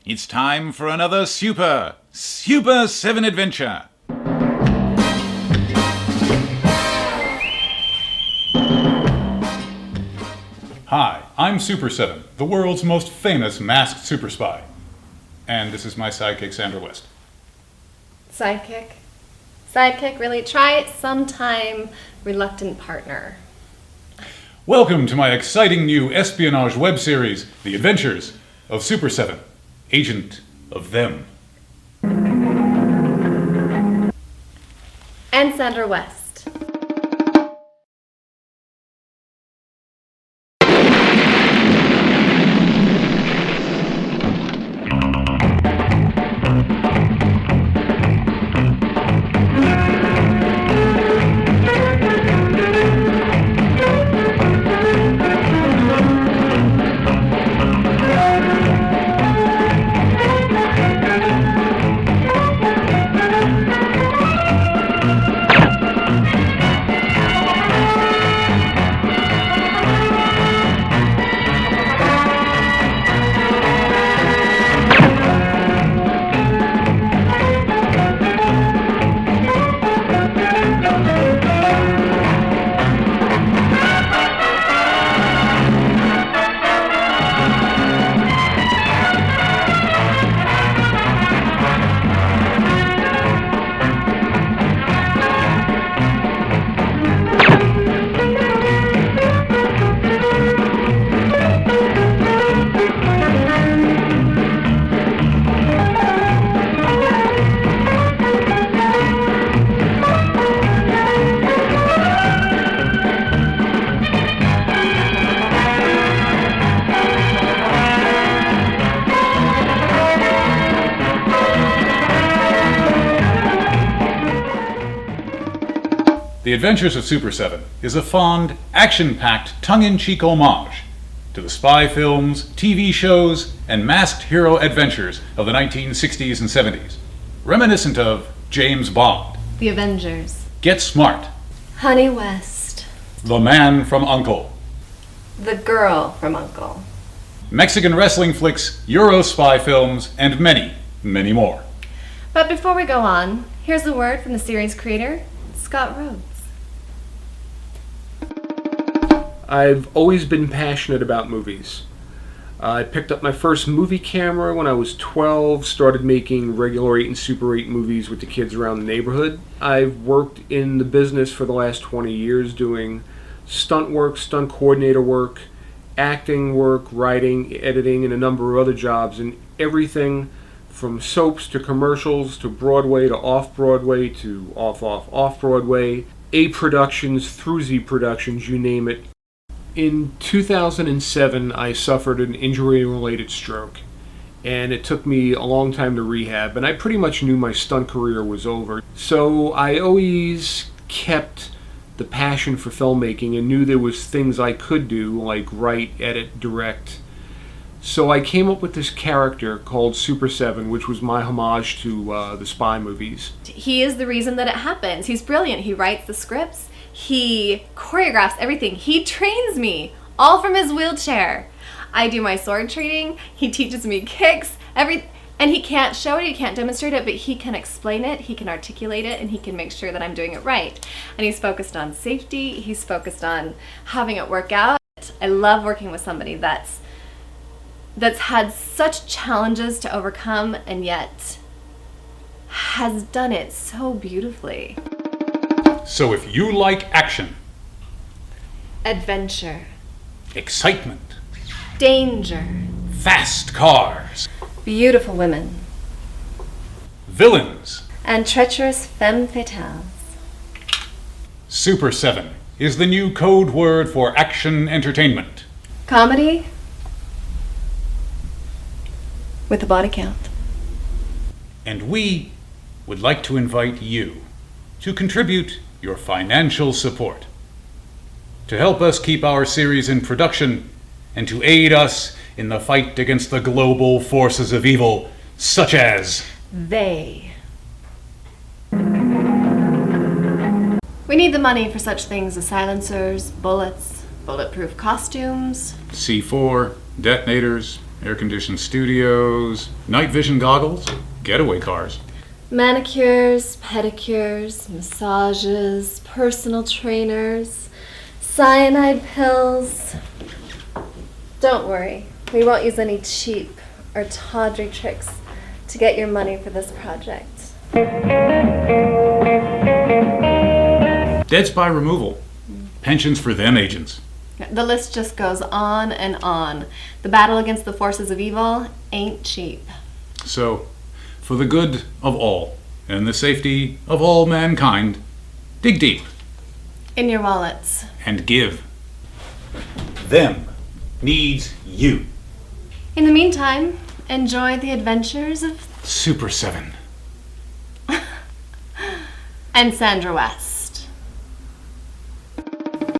It's time for another Superseven adventure. Hi, I'm Superseven, the world's most famous masked super spy. And this is my sidekick, Sandra West. Sidekick? Sidekick, really? Try it sometime, reluctant partner. Welcome to my exciting new espionage web series, The Adventures of Superseven, Agent of Them. And Sandra West. The Adventures of Superseven is a fond, action-packed, tongue-in-cheek homage to the spy films, TV shows, and masked hero adventures of the 1960s and 70s, reminiscent of James Bond, The Avengers. Get Smart, Honey West. The Man from U.N.C.L.E., The Girl from U.N.C.L.E. Mexican wrestling flicks, Euro spy films, and many, many more. But before we go on, here's a word from the series creator, Scott Rhodes. I've always been passionate about movies. I picked up my first movie camera when I was 12, started making regular 8 and Super 8 movies with the kids around the neighborhood. I've worked in the business for the last 20 years doing stunt work, stunt coordinator work, acting work, writing, editing, and a number of other jobs, and everything from soaps to commercials to Broadway to off-Broadway to off-Broadway, A productions through Z productions, you name it. In 2007, I suffered an injury-related stroke, and it took me a long time to rehab, and I pretty much knew my stunt career was over. So I always kept the passion for filmmaking and knew there was things I could do, like write, edit, direct. So I came up with this character called Superseven, which was my homage to the spy movies. He is the reason that it happens. He's brilliant. He writes the scripts. He choreographs everything. He trains me, all from his wheelchair. I do my sword training. He teaches me kicks, and he can't show it, he can't demonstrate it, but he can explain it, he can articulate it, and he can make sure that I'm doing it right. And he's focused on safety. He's focused on having it work out. I love working with somebody that's had such challenges to overcome and yet has done it so beautifully. So if you like action, Adventure, excitement, danger, fast cars, beautiful women, villains, and treacherous femme fatales, Superseven is the new code word for action entertainment. comedy with a body count. And we would like to invite you to contribute your financial support to help us keep our series in production and to aid us in the fight against the global forces of evil, such as They. We need the money for such things as silencers, bullets, bulletproof costumes, C4, detonators, air-conditioned studios, night vision goggles, getaway cars. Manicures, pedicures, massages, personal trainers, cyanide pills. Don't worry, we won't use any cheap or tawdry tricks to get your money for this project. Dead spy removal. Pensions for them agents. The list just goes on and on. The battle against the forces of evil ain't cheap. So, for the good of all, and the safety of all mankind, dig deep. In your wallets. And give. Them needs you. In the meantime, enjoy the adventures of Superseven. and Sandra West.